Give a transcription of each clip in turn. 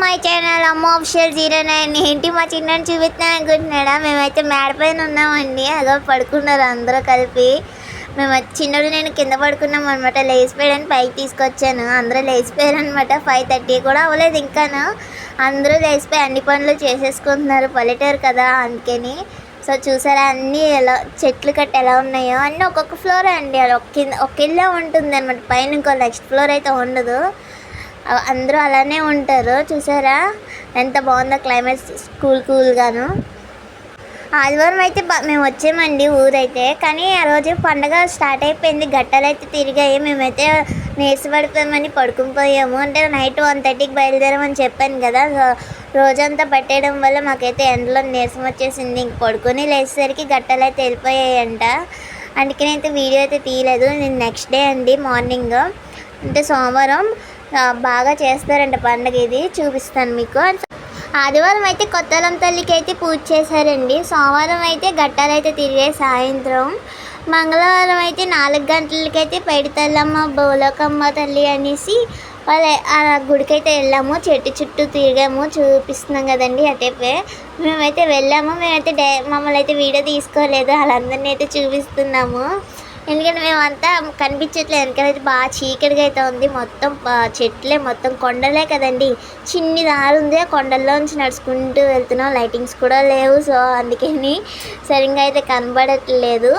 My channel అమ్మ official 09 ఏంటి మా చిన్నని చూపిస్తాను అనుకుంటున్నాడా. మేమైతే మేడపైన ఉన్నామండి. అదో పడుకున్నారు అందరూ కలిపి. మేము చిన్నడు నేను కింద పడుకున్నాం అనమాట. లేచిపోయాడని పైకి తీసుకొచ్చాను. అందరూ లేచిపోయారు అనమాట. 5:30 కూడా అవ్వలేదు ఇంకాను. అందరూ లేచిపోయి అన్ని పనులు చేసేసుకుంటున్నారు. పల్లెటూరు కదా అందుకని. సో చూసారా అన్నీ ఎలా చెట్లు కట్టి ఎలా ఉన్నాయో. అన్నీ ఒక్కొక్క ఫ్లోర్ అండి. అది ఒక ఇల్లు ఉంటుంది అనమాట. పైన ఇంకో నెక్స్ట్ ఫ్లోర్ అయితే ఉండదు. అందరూ అలానే ఉంటారు. చూసారా ఎంత బాగుందో క్లైమేట్ కూల్గాను. ఆదివారం అయితే మేము వచ్చామండి ఊరైతే. కానీ ఆ రోజు పండగ స్టార్ట్ అయిపోయింది. గట్టాలు అయితే తిరిగాయి. మేమైతే నీరసపడిపోయామని పడుకుని పోయాము. అంటే నైట్ 1:30కి బయలుదేరామని చెప్పాను కదా. రోజంతా పట్టేయడం వల్ల మాకైతే ఎండలో నీరసం వచ్చేసింది. ఇంక పడుకొని లేచేసరికి గట్టాలు అయితే వెళ్ళిపోయాయంట. అందుకని అయితే వీడియో అయితే తీయలేదు. నేను నెక్స్ట్ డే అండి మార్నింగ్ అంటే సోమవారం బాగా చేస్తారంట పండగ. ఇది చూపిస్తాను మీకు. ఆదివారం అయితే కొత్తలం తల్లికి అయితే పూజ చేశారండి. సోమవారం అయితే గట్టాలు అయితే తిరిగాయి సాయంత్రం. మంగళవారం అయితే 4 గంటలకైతే పైడితల్లమ్మ బోలకమ్మ తల్లి అనేసి వాళ్ళ ఆ గుడికైతే వెళ్ళాము. చెట్టు చుట్టూ తిరిగాము. చూపిస్తున్నాం కదండి అటేపే మేమైతే వెళ్ళాము. మమ్మల్ని అయితే వీడియో తీసుకోలేదు. వాళ్ళందరినీ అయితే చూపిస్తున్నాము. ఎందుకంటే మేమంతా కనిపించట్లేదు. వెనకాలైతే బాగా చీకటిగా అయితే ఉంది. మొత్తం చెట్లే, మొత్తం కొండలే కదండి. చిన్ని దారి ఉంది. ఆ కొండల్లోంచి నడుచుకుంటూ వెళ్తున్నాం. లైటింగ్స్ కూడా లేవు. సో అందుకని సరిగ్గా అయితే కనబడట్లేదు.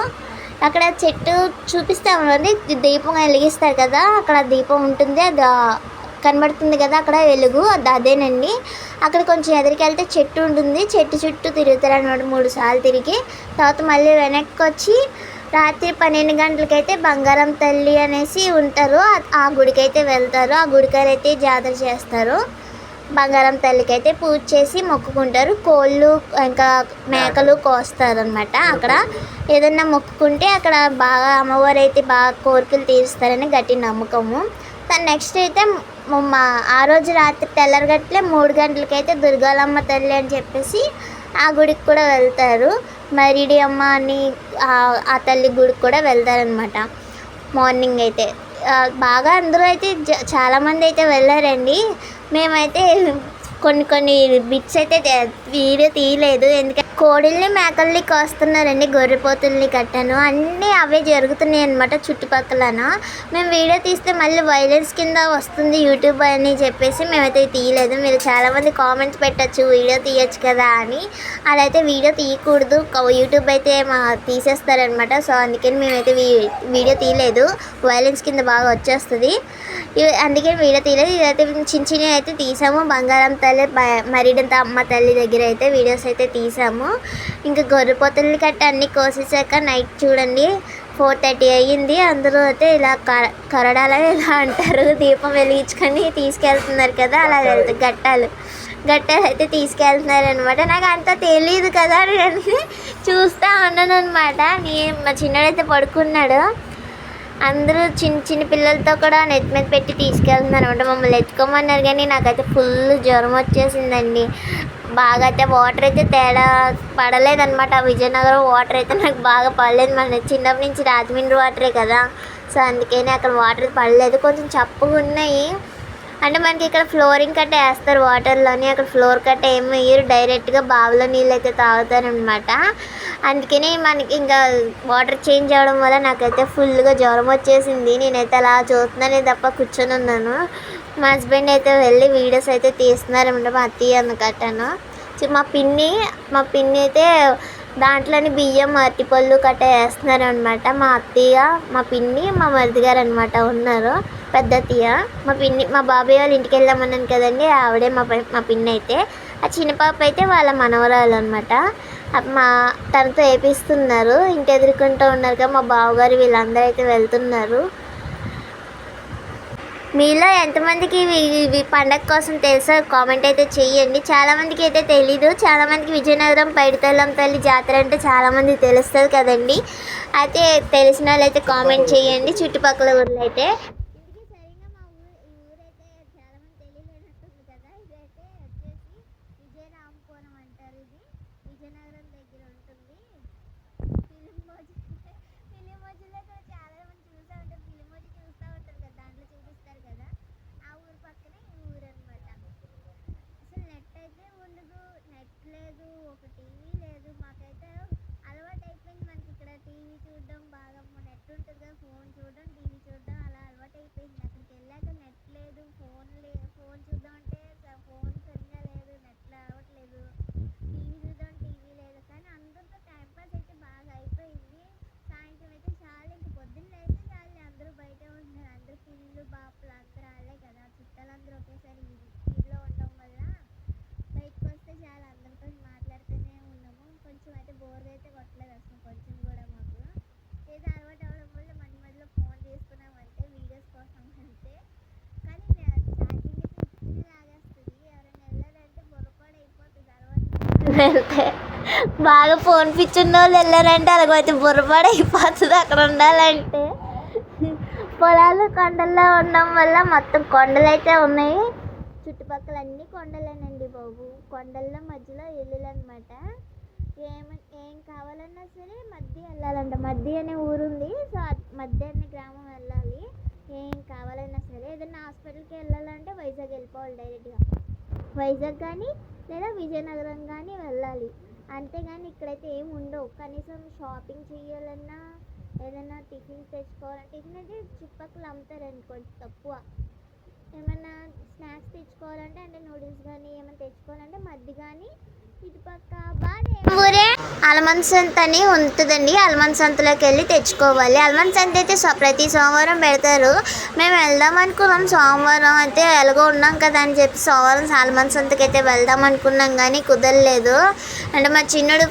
అక్కడ చెట్టు చూపిస్తామండి. దీపం వెలిగిస్తారు కదా, అక్కడ దీపం ఉంటుంది. అది కనబడుతుంది కదా అక్కడ వెలుగు, అదేనండి. అక్కడ కొంచెం ఎదురికి వెళ్తే చెట్టు ఉంటుంది. చెట్టు చుట్టూ తిరుగుతారు అన్నమాట 3 సార్లు తిరిగి. తర్వాత మళ్ళీ వెనక్కి వచ్చి రాత్రి 12 గంటలకైతే బంగారం తల్లి అనేసి ఉంటారు. ఆ గుడికి అయితే వెళ్తారు. ఆ గుడికారు అయితే జాతర చేస్తారు. బంగారం తల్లికి అయితే పూజ చేసి మొక్కుకుంటారు. కోళ్ళు ఇంకా మేకలు కోస్తారు అనమాట. అక్కడ ఏదన్నా మొక్కుకుంటే అక్కడ బాగా అమ్మవారు అయితే బాగా కోరికలు తీరుస్తారని గట్టి నమ్మకము. నెక్స్ట్ అయితే ఆ రోజు రాత్రి తెల్లరగట్లే 3 గంటలకైతే దుర్గాలమ్మ తల్లి అని చెప్పేసి ఆ గుడికి కూడా వెళ్తారు. మరిడి అమ్మ అని ఆ తల్లి గుడికి కూడా వెళ్తారనమాట. మార్నింగ్ అయితే బాగా అందరూ అయితే చాలామంది అయితే వెళ్ళారండి. మేమైతే కొన్ని బిట్స్ అయితే వీడియో తీయలేదు. ఎందుకంటే కోడిల్ని మేకల్ని కోస్తున్నారండి. గొర్రెపోతుల్ని కట్టాను అన్నీ అవే జరుగుతున్నాయి అన్నమాట చుట్టుపక్కలన. మేము వీడియో తీస్తే మళ్ళీ వైలెన్స్ కింద వస్తుంది యూట్యూబ్ అని చెప్పేసి మేమైతే తీయలేదు. మీరు చాలామంది కామెంట్స్ పెట్టచ్చు వీడియో తీయచ్చు కదా అని. అలా అయితే వీడియో తీయకూడదు, యూట్యూబ్ అయితే తీసేస్తారనమాట. సో అందుకని మేమైతే వీడియో తీయలేదు. వైలెన్స్ కింద బాగా వచ్చేస్తుంది. అందుకని వీడియో తీయలేదు. ఇదైతే చిన్న అయితే తీసాము. బంగారం తల్లి మరిడంత అమ్మ తల్లి దగ్గర అయితే వీడియోస్ అయితే తీసాము. ఇంకా గొర్రెపోతుల్ని కట్టి అన్నీ కోసేసాక నైట్ చూడండి 4:30 అయ్యింది. అందరూ అయితే ఇలా కరడాల ఇలా అంటారు, దీపం వెలిగించుకొని తీసుకెళ్తున్నారు కదా, అలా వెళ్తారు. గట్టాలు అయితే తీసుకెళ్తున్నారు అనమాట. నాకు అంత తెలియదు కదా, నేను చూస్తూ ఉన్నాను అనమాట. మా చిన్నడైతే పడుకున్నాడు. అందరూ చిన్న పిల్లలతో కూడా నెత్తి మీద పెట్టి తీసుకెళ్తున్నారు అనమాట. మమ్మల్ని ఎత్తుకోమన్నారు కానీ నాకైతే ఫుల్ జ్వరం వచ్చేసిందండి. బాగా అయితే వాటర్ అయితే తేడా పడలేదన్నమాట. విజయనగరం వాటర్ అయితే నాకు బాగా పడలేదు. మన చిన్నప్పటి నుంచి రాజమండ్రి వాటరే కదా, సో అందుకని అక్కడ వాటర్ పడలేదు. కొంచెం చప్పుగా ఉన్నాయి. అంటే మనకి ఇక్కడ ఫ్లోరింగ్ కట్ట వేస్తారు వాటర్లోని, అక్కడ ఫ్లోర్ కట్ట ఏమి వేయరు. డైరెక్ట్గా బావిలో నీళ్ళు అయితే తాగుతారనమాట. అందుకని మనకి ఇంకా వాటర్ చేంజ్ అవ్వడం వల్ల నాకైతే ఫుల్గా జ్వరం వచ్చేసింది. నేనైతే అలా చూస్తున్నానే తప్ప కూర్చొని ఉన్నాను. మా హస్బెండ్ అయితే వెళ్ళి వీడియోస్ అయితే తీస్తున్నారనమాట. మా అత్తయ్య అందుకట్టాను. మా పిన్ని అయితే దాంట్లోని బియ్యం అరటిపళ్ళు కట్ట వేస్తున్నారు అనమాట. మా అత్తయ్య, మా పిన్ని, మా మరిది గారు అనమాట ఉన్నారు. పెద్ద అత్తయ్య, మా బాబాయ్ వాళ్ళ ఇంటికి వెళ్ళామన్నాను కదండి, ఆవిడే మా పిన్ని అయితే. ఆ చిన్న పాప అయితే వాళ్ళ మనవరాలు అనమాట. తనతో వేపిస్తున్నారు. ఇంటి ఎదుర్కొంటూ ఉన్నారు కదా మా బావగారు, వీళ్ళందరూ అయితే వెళ్తున్నారు. మీలో ఎంతమందికి ఇవి పండగ కోసం తెలుసో కామెంట్ అయితే చెయ్యండి. చాలామందికి అయితే తెలీదు. చాలామందికి విజయనగరం పైడితల్లం తల్లి జాతర అంటే చాలామంది తెలుస్తుంది కదండి. అయితే తెలిసిన వాళ్ళు అయితే కామెంట్ చేయండి. చుట్టుపక్కల ఊర్లో అయితే విజయనగరం దగ్గర ఉంటుంది. ఫిలిమోజీలో కూడా చాలా మంది చూస్తూ ఉంటారు. ఫిలిమోజీ చూస్తూ ఉంటారు కదా, దాంట్లో చూపిస్తారు కదా, ఆ ఊరు పక్కనే ఈ ఊరు అనమాట. టీవీ లేదు. మాకైతే అలవాటు అయిపోయింది. మనకి ఇక్కడ టీవీ చూడడం బాగా నెట్ ఉంటుంది కదా, ఫోన్ చూడడం టీవీ చూడడం అలా అలవాటు అయిపోయింది. అక్కడికి వెళ్ళాక నెట్ లేదు, ఫోన్ చూద్దాం అంటే ఫోన్ సరిగ్గా లేదు, నెట్ రావట్లేదు. టీవీ చూద్దాం టీవీ లేదు. కానీ అందరితో టైంపాస్ అయితే బాగా అయిపోయింది. సాయంత్రం అయితే చాలు, ఇంక పొద్దున్న అయితే చాలు, అందరూ బయటే ఉంటున్నారు. అందరూ పిల్లలు బాపులు అందరూ వాళ్ళే కదా, చుట్టాలందరూ ఒకేసారి ఇంట్లో ఉండడం వల్ల బయటకు వస్తే చాలా అందరితో మాట్లాడుతూనే ఉన్నాము. కొంచెం అయితే బోర్గా అయితే కొట్టలేదు అసలు, కొంచెం కూడా మాకు ఏదో అలవాటు అవ్వడం వల్ల మధ్య మధ్యలో ఫోన్ తీసుకున్నామంటే వీడియోస్ కోసం అంతే. కానీ ఛార్జింగ్ అయితే లాగేస్తుంది. ఎవరైనా వెళ్ళారంటే బుర్రపాడు అయిపోతుంది అలవాటు వెళ్తే. బాగా ఫోన్ పిచ్చున్న వాళ్ళు వెళ్ళారంటే అలాగైతే బుర్రపాడు అయిపోతుంది అక్కడ ఉండాలంటే. పొలాలు కొండల్లో ఉండడం వల్ల మొత్తం కొండలు అయితే ఉన్నాయి. చుట్టుపక్కల అన్ని కొండలేనండి బాబు. కొండల్లో మధ్యలో ఇల్లులు అనమాట. ఏం కావాలన్నా సరే మధ్య వెళ్ళాలంట. మధ్య అనే ఊరుంది, సో మధ్య అనే గ్రామం వెళ్ళాలి. ఏం కావాలన్నా సరే ఏదైనా హాస్పిటల్కి వెళ్ళాలంటే వైజాగ్ వెళ్ళిపోవాలి డైరెక్ట్గా. వైజాగ్ కానీ లేదా విజయనగరం కానీ వెళ్ళాలి. అంతేగాని ఇక్కడైతే ఏమి ఉండవు. కనీసం షాపింగ్ చేయాలన్నా ఏదైనా టిఫిన్ తెచ్చుకోవాలంటే, టిఫిన్ అంటే చుట్టుపక్కల అమ్ముతారండి కొంచెం తక్కువ. ఏమన్నా స్నాక్స్ తెచ్చుకోవాలంటే అంటే నూడిల్స్ కానీ ఏమైనా తెచ్చుకోవాలంటే మధ్య కానీ ఇటుపక్క ఊరే అలమన్ సంత అని ఉంటుందండి. అలమన్ సంతలోకి వెళ్ళి తెచ్చుకోవాలి. అలమన్ సంత అయితే ప్రతి సోమవారం పెడతారు. మేము వెళ్దాం అనుకున్నాం సోమవారం అయితే, ఎలాగో ఉన్నాం కదా అని చెప్పి సోమవారం అలమన్ సంతకి అయితే వెళ్దాం అనుకున్నాం కానీ కుదరలేదు. అంటే మా చిన్నడు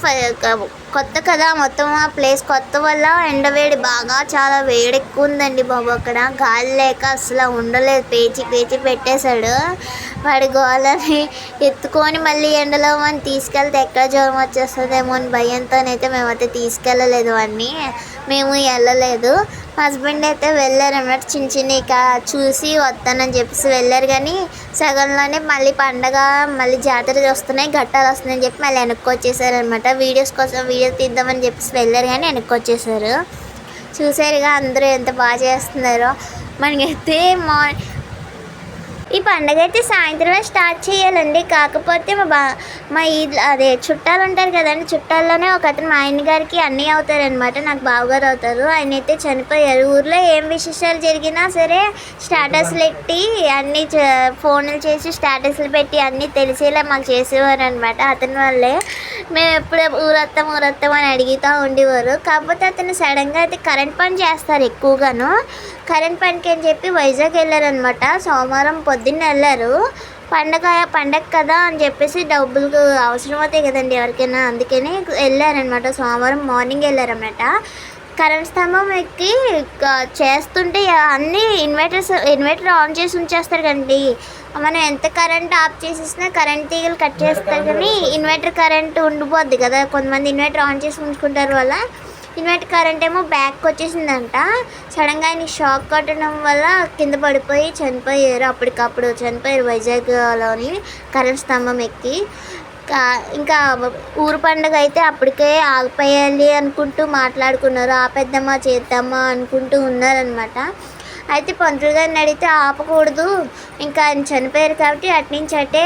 కొత్త కదా, మొత్తం ఆ ప్లేస్ కొత్త వల్ల ఎండవేడి బాగా చాలా వేడి ఎక్కువ ఉందండి బాబు. అక్కడ గాలి లేక అసలు ఉండలేదు, పేచి పెట్టేశాడు. వాడి గోళ్ళని ఎత్తుకొని మళ్ళీ ఎండలో మనం తీసుకెళ్తే ఎక్కడ జ్వరం వచ్చేస్తుందేమో అని భయంతోనైతే మేమైతే తీసుకెళ్ళలేదు వాడిని. మేము వెళ్ళలేదు. మా హస్బెండ్ అయితే వెళ్ళారన్నమాట. చిన్న ఇక చూసి వస్తానని చెప్పేసి వెళ్ళారు. కానీ సగంలోనే మళ్ళీ పండగ మళ్ళీ జాతర వస్తున్నాయి, ఘట్టాలు వస్తున్నాయని చెప్పి మళ్ళీ వెనక్కి వచ్చేసారనమాట. వీడియోస్ కోసం వీడియో తీద్దామని చెప్పేసి వెళ్ళారు కానీ వెనక్కి వచ్చేసారు. చూసారుగా అందరూ ఎంత బాగా చేస్తున్నారో. మనకైతే ఈ పండగ అయితే సాయంత్రమే స్టార్ట్ చేయాలండి. కాకపోతే మా అదే చుట్టాలు ఉంటారు కదండి, చుట్టాల్లోనే ఒక అతను మా ఆయన గారికి అన్నయ్య అవుతారనమాట, నాకు బావగారు అవుతారు. ఆయన అయితే చనిపోయారు. ఊర్లో ఏం విశేషాలు జరిగినా సరే స్టేటస్లు పెట్టి అన్నీ ఫోన్లు చేసి స్టేటస్లు పెట్టి అన్నీ తెలిసేలా మాకు చేసేవారు అనమాట. అతని వల్లే మేము ఎప్పుడు ఊరొత్తాం అని అడుగుతూ ఉండేవారు. కాకపోతే అతను సడన్గా అయితే కరెంట్ పని చేస్తారు ఎక్కువగాను. కరెంట్ పనికి అని చెప్పి వైజాగ్ వెళ్ళారనమాట. సోమవారం పొద్దున్న వెళ్ళారు. పండగ కదా అని చెప్పేసి డబ్బులు అవసరం అవుతాయి కదండి ఎవరికైనా, అందుకని వెళ్ళారనమాట. సోమవారం మార్నింగ్ వెళ్ళారనమాట. కరెంట్ స్తంభం ఎక్కి చేస్తుంటే అన్నీ ఇన్వర్టర్ ఆన్ చేసి ఉంచేస్తారు కండి. మనం ఎంత కరెంట్ ఆఫ్ చేసేసినా కరెంట్ తీగలు కట్ చేస్తారు కానీ ఇన్వర్టర్ కరెంట్ ఉండిపోద్ది కదా. కొంతమంది ఇన్వర్టర్ ఆన్ చేసి ఉంచుకుంటారు వల్ల ఇన్వర్టర్ కరెంట్ ఏమో బ్యాక్ వచ్చేసిందంట. సడన్గా ఆయన షాక్ కొట్టడం వల్ల కింద పడిపోయి చనిపోయారు. అప్పటికప్పుడు చనిపోయారు వైజాగ్లోని కరెంట్ స్తంభం ఎక్కి. ఇంకా ఊరు పండుగ అయితే అప్పటికే ఆగిపోయాలి అనుకుంటూ మాట్లాడుకున్నారు. ఆపేద్దామా చేద్దామా అనుకుంటూ ఉన్నారనమాట. అయితే పంతులు గారిని అడిగితే ఆపకూడదు, ఇంకా ఆయన చనిపోయారు కాబట్టి అట్నుంచి అట్టే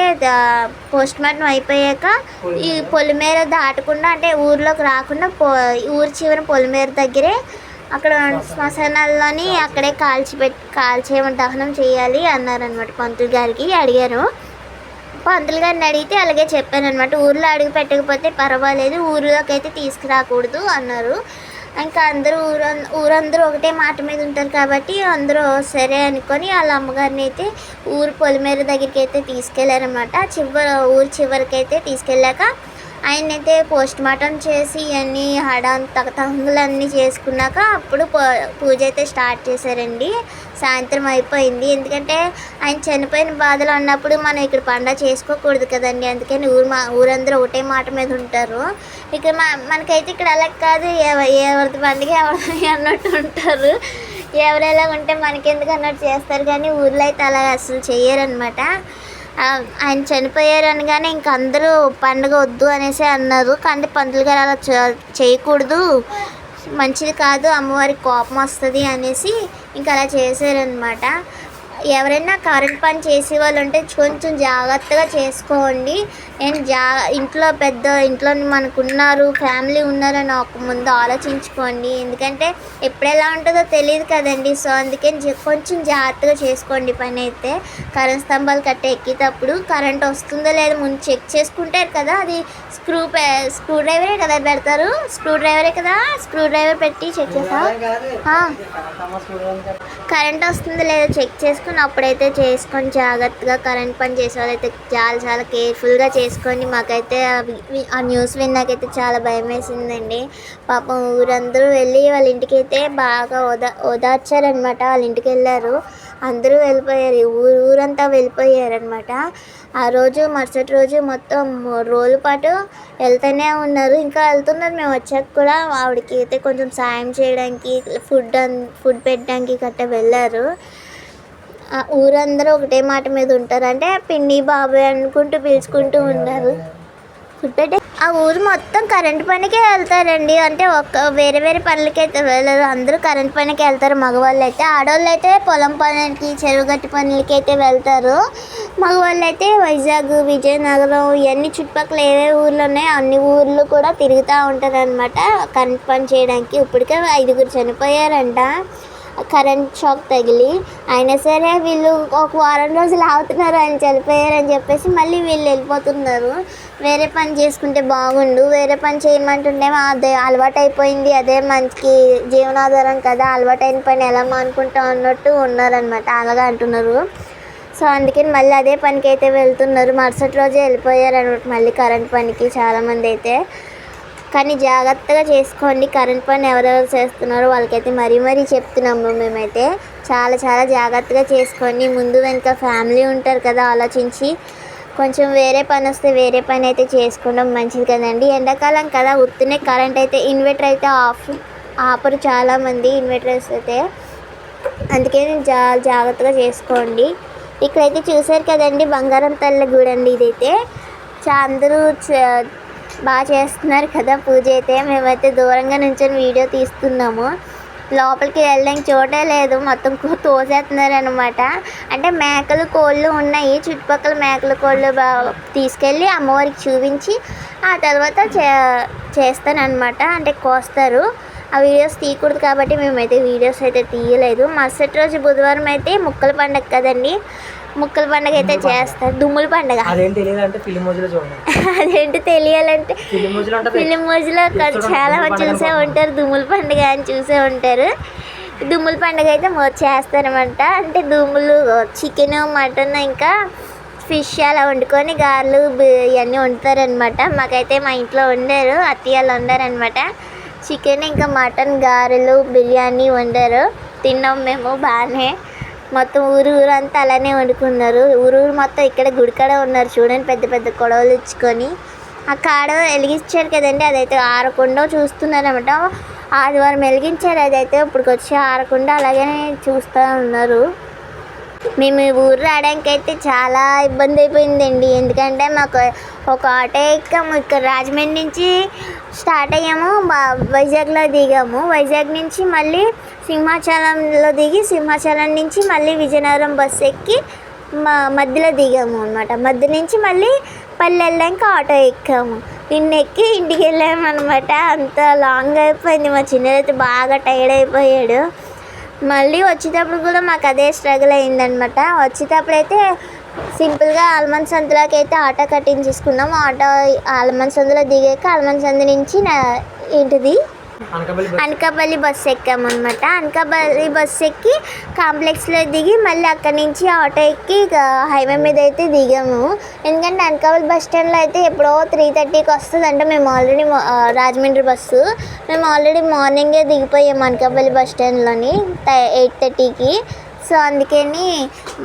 పోస్ట్ మార్టం అయిపోయాక ఈ పొలిమేర దాటకుండా అంటే ఊర్లోకి రాకుండా ఊరి చివర పొలిమేర దగ్గరే అక్కడ శ్మశానాల్లోని అక్కడే కాల్చేయమని దహనం చేయాలి అన్నారనమాట. పంతులు గారికి అడిగారు. పంతులు గారిని అడిగితే అలాగే చెప్పాను అనమాట. ఊర్లో అడుగు పెట్టకపోతే పర్వాలేదు, ఊరిలోకి అయితే తీసుకురాకూడదు అన్నారు. ఇంకా అందరూ ఊరందరూ ఒకటే మాట మీద ఉంటారు కాబట్టి అందరూ సరే అనుకొని వాళ్ళ అమ్మగారిని అయితే ఊరు పొలిమేర దగ్గరికి అయితే తీసుకెళ్ళారనమాట. ఊరు చివరికి అయితే తీసుకెళ్ళాక ఆయనైతే పోస్ట్ మార్టం చేసి ఇవన్నీ తతంగులన్నీ చేసుకున్నాక అప్పుడు పూజ అయితే స్టార్ట్ చేశారండి. సాయంత్రం అయిపోయింది. ఎందుకంటే ఆయన చనిపోయిన బాధలో ఉన్నప్పుడు మనం ఇక్కడ పండగ చేసుకోకూడదు కదండి. అందుకని ఊరందరూ ఒకటే మాట మీద ఉంటారు. ఇక్కడ మనకైతే ఇక్కడ అలా కాదు, ఎవరిది పండుగ ఎవరి అన్నట్టు ఉంటారు. ఎవరెలా ఉంటే మనకెందుకు అన్నట్టు చేస్తారు. కానీ ఊర్లో అయితే అలా అసలు చెయ్యరనమాట. ఆయన చనిపోయారు అనగానే ఇంక అందరూ పండుగ వద్దు అనేసి అన్నారు. కానీ పంతులు గారు అలా చేయకూడదు, మంచిది కాదు, అమ్మవారికి కోపం వస్తుంది అనేసి ఇంకా అలా చేశారనమాట. ఎవరైనా కరెంట్ పని చేసే వాళ్ళు ఉంటే కొంచెం జాగ్రత్తగా చేసుకోండి. నేను ఇంట్లో ఇంట్లో మనకున్నారు, ఫ్యామిలీ ఉన్నారని ఒక ముందు ఆలోచించుకోండి. ఎందుకంటే ఎప్పుడు ఎలా ఉంటుందో తెలియదు కదండి. సో అందుకని కొంచెం జాగ్రత్తగా చేసుకోండి పని అయితే. కరెంట్ స్తంభాలు కట్ట ఎక్కేటప్పుడు కరెంట్ వస్తుందో లేదో ముందు చెక్ చేసుకుంటారు కదా. అది స్క్రూ డ్రైవరే కదా పెడతారు, స్క్రూ డ్రైవర్ పెట్టి చెక్ చేస్తాం. కరెంట్ వస్తుందో లేదో చెక్ చేసుకుని అప్పుడైతే చేసుకొని జాగ్రత్తగా కరెంట్ పని చేసే వాళ్ళైతే చాలా చాలా కేర్ఫుల్గా చేసుకోండి. మాకైతే ఆ న్యూస్ విన్నాకైతే చాలా భయం వేసిందండి. పాపం ఊరందరూ వెళ్ళి వాళ్ళ ఇంటికి అయితే బాగా ఓదార్చారనమాట. వాళ్ళ ఇంటికి వెళ్ళారు, అందరూ వెళ్ళిపోయారు, ఊరంతా వెళ్ళిపోయారనమాట. ఆ రోజు మరుసటి రోజు మొత్తం రోజుల పాటు వెళ్తూనే ఉన్నారు, ఇంకా వెళ్తున్నారు. మేము వచ్చాక కూడా ఆవిడకి అయితే కొంచెం సాయం చేయడానికి ఫుడ్ పెట్టడానికి గట్ట వెళ్ళారు. ఊరందరూ ఒకటే మాట మీద ఉంటారు, అంటే పిన్ని బాబాయ్ అనుకుంటూ పిలుచుకుంటూ ఉన్నారు. ఫుడ్ పెట్టే ఆ ఊరు మొత్తం కరెంట్ పనికే వెళ్తారండి. అంటే వేరే వేరే పనులకి అయితే వెళ్ళరు, అందరూ కరెంట్ పనికి వెళ్తారు. మగవాళ్ళు అయితే, ఆడవాళ్ళు అయితే పొలం పనికి చెరువు గట్టి పనులకి అయితే వెళ్తారు. మగవాళ్ళు అయితే వైజాగ్, విజయనగరం ఇవన్నీ చుట్టుపక్కల ఏవే ఊర్లు ఉన్నాయో అన్ని ఊర్లు కూడా తిరుగుతూ ఉంటారు అనమాట కరెంట్ పని చేయడానికి. ఇప్పటికే 5 చనిపోయారంట కరెంట్ షాక్ తగిలి. అయినా సరే వీళ్ళు ఒక వారం రోజులు ఆగుతున్నారు, ఆయన చనిపోయారని చెప్పేసి మళ్ళీ వీళ్ళు వెళ్ళిపోతున్నారు. వేరే పని చేసుకుంటే బాగుండు, వేరే పని చేయమంటుంటేమో అదే అలవాటు అయిపోయింది, అదే మనకి జీవనాధారం కదా, అలవాటైన పని ఎలా మానుకుంటాం అన్నట్టు ఉన్నారనమాట. అలాగా అంటున్నారు. సో అందుకని మళ్ళీ అదే పనికి అయితే వెళ్తున్నారు. మరుసటి రోజే వెళ్ళిపోయారు అనమాట మళ్ళీ కరెంట్ పనికి చాలామంది అయితే. కానీ జాగ్రత్తగా చేసుకోండి, కరెంట్ పని ఎవరెవరు చేస్తున్నారో వాళ్ళకైతే మరీ చెప్తున్నాము మేమైతే. చాలా చాలా జాగ్రత్తగా చేసుకోండి. ముందు వెనుక ఫ్యామిలీ ఉంటారు కదా, ఆలోచించి కొంచెం వేరే పని వస్తే వేరే పని అయితే చేసుకోవడం మంచిది కదండి. ఎండాకాలం కదా, ఉత్తినే కరెంట్ అయితే ఇన్వర్టర్ అయితే ఆపరు చాలామంది ఇన్వర్టర్స్ అయితే. అందుకే నేను జాగ్రత్తగా చేసుకోండి. ఇక్కడైతే చూసారు కదండి, బంగారం తల్లి గుడి అండి ఇదైతే. అందరూ బాగా చేస్తున్నారు కదా పూజ అయితే. మేమైతే దూరంగా నుంచొని వీడియో తీస్తున్నాము, లోపలికి వెళ్ళడానికి చోటే లేదు, మొత్తం తోసేస్తున్నారు అనమాట. అంటే మేకలు కోళ్ళు ఉన్నాయి చుట్టుపక్కల, మేకలు కోళ్ళు తీసుకెళ్ళి అమ్మవారికి చూపించి ఆ తర్వాత చేస్తానన్నమాట, అంటే కోస్తారు. ఆ వీడియోస్ తీయకూడదు కాబట్టి మేమైతే వీడియోస్ అయితే తీయలేదు. మరుసటి రోజు బుధవారం అయితే ముక్కల పండుగ కదండి, ముక్కల పండుగ అయితే చేస్తారు. దుమ్ముల పండుగ అదేంటి తెలియాలంటే ఫిలిం మోజులో చాలా మంది చూసే ఉంటారు, దుమ్ముల పండుగ అని చూసే ఉంటారు. దుమ్ముల పండుగ అయితే చేస్తారనమాట. అంటే దుమ్ములు చికెన్, మటన్ ఇంకా ఫిష్ అలా వండుకొని గారెలు ఇవన్నీ వండుతారనమాట. మాకైతే మా ఇంట్లో వండారు, అత్తయ్యలు వండారనమాట. చికెన్ ఇంకా మటన్, గారెలు, బిర్యానీ వండారు, తిన్నాం మేము బాగానే. మొత్తం ఊరంతా అలానే వండుకున్నారు. ఊరు మొత్తం ఇక్కడ గుడికాడ ఉన్నారు చూడండి, పెద్ద పెద్ద కొడవలు ఇచ్చుకొని. ఆ కాడ వెలిగించారు కదండి, అదైతే ఆరకుండా చూస్తున్నారు అనమాట. ఆదివారం వెలిగించారు, అదైతే ఇప్పటికి వచ్చి ఆరకుండా అలాగే చూస్తూ ఉన్నారు. మేము ఈ ఊరు రావడానికి అయితే చాలా ఇబ్బంది అయిపోయిందండి. ఎందుకంటే మాకు ఒక ఆటో ఎక్కాము, ఇక్కడ రాజమండ్రి నుంచి స్టార్ట్ అయ్యాము, వైజాగ్లో దిగాము. వైజాగ్ నుంచి మళ్ళీ సింహాచలంలో దిగి, సింహాచలం నుంచి మళ్ళీ విజయనగరం బస్సు ఎక్కి మధ్యలో దిగాము అనమాట. మధ్య నుంచి మళ్ళీ పల్లె వెళ్ళాక ఆటో ఎక్కాము, ఎక్కి ఇంటికి వెళ్ళాము అనమాట. అంత లాంగ్ అయిపోయింది. మా చిన్నదైతే బాగా టైర్డ్ అయిపోయాడు. మళ్ళీ వచ్చేటప్పుడు కూడా మాకు అదే స్ట్రగుల్ అయిందనమాట. వచ్చేటప్పుడు అయితే సింపుల్గా ఆల్మండ్ సందులోకి అయితే ఆటో కట్టించేసుకున్నాము. ఆటో ఆల్మండ్ సందులో దిగాక ఆల్మండ్ సందు నుంచి అనకాపల్లి బస్సు ఎక్కాము అనమాట. అనకాపల్లి బస్సు ఎక్కి కాంప్లెక్స్లో దిగి మళ్ళీ అక్కడి నుంచి ఆటో ఎక్కి హైవే మీద అయితే దిగాము. ఎందుకంటే అనకాపల్లి బస్ స్టాండ్లో అయితే ఎప్పుడో 3:30కి వస్తుంది అంటే మేము ఆల్రెడీ రాజమండ్రి బస్సు మేము ఆల్రెడీ మార్నింగే దిగిపోయాము అనకాపల్లి బస్ స్టాండ్లోని 8:30కి. సో అందుకని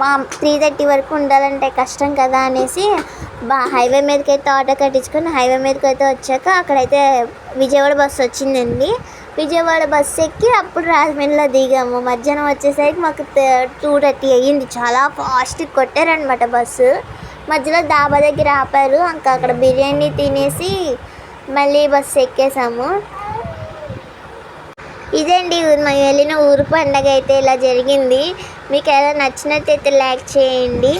3:30 వరకు ఉండాలంటే కష్టం కదా అనేసి హైవే మీదకి అయితే ఆటో కట్టించుకొని హైవే మీదకి అయితే వచ్చాక అక్కడైతే విజయవాడ బస్సు వచ్చిందండి. విజయవాడ బస్సు ఎక్కి అప్పుడు రాజమండ్రిలో దిగాము. మధ్యాహ్నం వచ్చేసరికి మాకు 2:30 అయ్యింది. చాలా ఫాస్ట్గా కొట్టారనమాట బస్సు. మధ్యలో డాబా దగ్గర ఆపారు, ఇంకా అక్కడ బిర్యానీ తినేసి మళ్ళీ బస్సు ఎక్కేసాము. ఇదండి మేము వెళ్ళిన ఊరు పండగ అయితే ఇలా జరిగింది. మీకు ఏదైనా నచ్చినట్టయితే లైక్ చేయండి.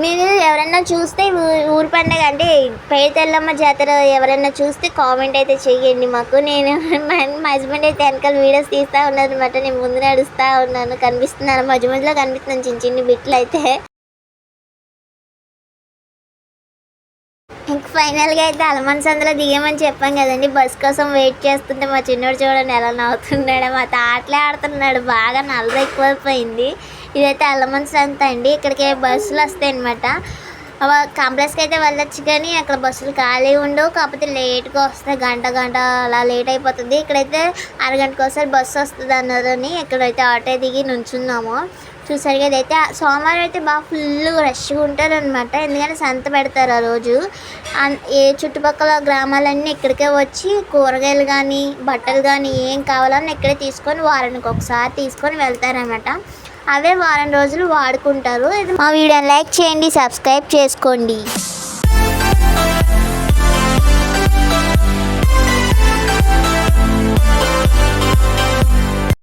మీరు ఎవరైనా చూస్తే ఊరు పండగ అంటే పేరుతెల్లమ్మ జాతర ఎవరైనా చూస్తే కామెంట్ అయితే చేయండి మాకు. నేను మా హస్బెండ్ అయితే వెనకాల వీడియోస్ తీస్తూ ఉన్నారు అనమాట. నేను ముందు నడుస్తూ ఉన్నాను, కనిపిస్తున్నాను మధ్య మధ్యలో కనిపిస్తున్నాను చిన్న చిన్న బిట్లు అయితే. ఇంక ఫైనల్గా అయితే అలమన్స్ అందులో దిగామని చెప్పాం కదండి. బస్ కోసం వెయిట్ చేస్తుంటే మా చిన్నోడు చూడండి ఎలా నవ్వుతున్నాడు. మా ఆటలే ఆడుతున్నాడు, బాగా నల్ల ఎక్కువైపోయింది. ఇదైతే అలమన్స్ అంతా అండి. ఇక్కడికి బస్సులు వస్తాయి అనమాట. కాంప్లెక్స్కి అయితే వెళ్ళొచ్చు కానీ అక్కడ బస్సులు ఖాళీ ఉండవు. కాకపోతే లేట్గా వస్తాయి, గంట అలా లేట్ అయిపోతుంది. ఇక్కడైతే అరగంటకు ఒకసారి బస్సు వస్తుంది అన్నారని ఇక్కడైతే ఆటో దిగి నుంచున్నాము. చూసారు కదా, అయితే సోమవారం అయితే బాగా ఫుల్ రష్గా ఉంటారు అనమాట. ఎందుకంటే సంత పెడతారు ఆ రోజు. ఏ చుట్టుపక్కల గ్రామాలన్నీ ఇక్కడికే వచ్చి కూరగాయలు కానీ బట్టలు కానీ ఏం కావాలన్నా ఇక్కడే తీసుకొని వారానికి ఒకసారి తీసుకొని వెళ్తారనమాట. అవే వారం రోజులు వాడుకుంటారు. మా వీడియోని లైక్ చేయండి, సబ్స్క్రైబ్ చేసుకోండి.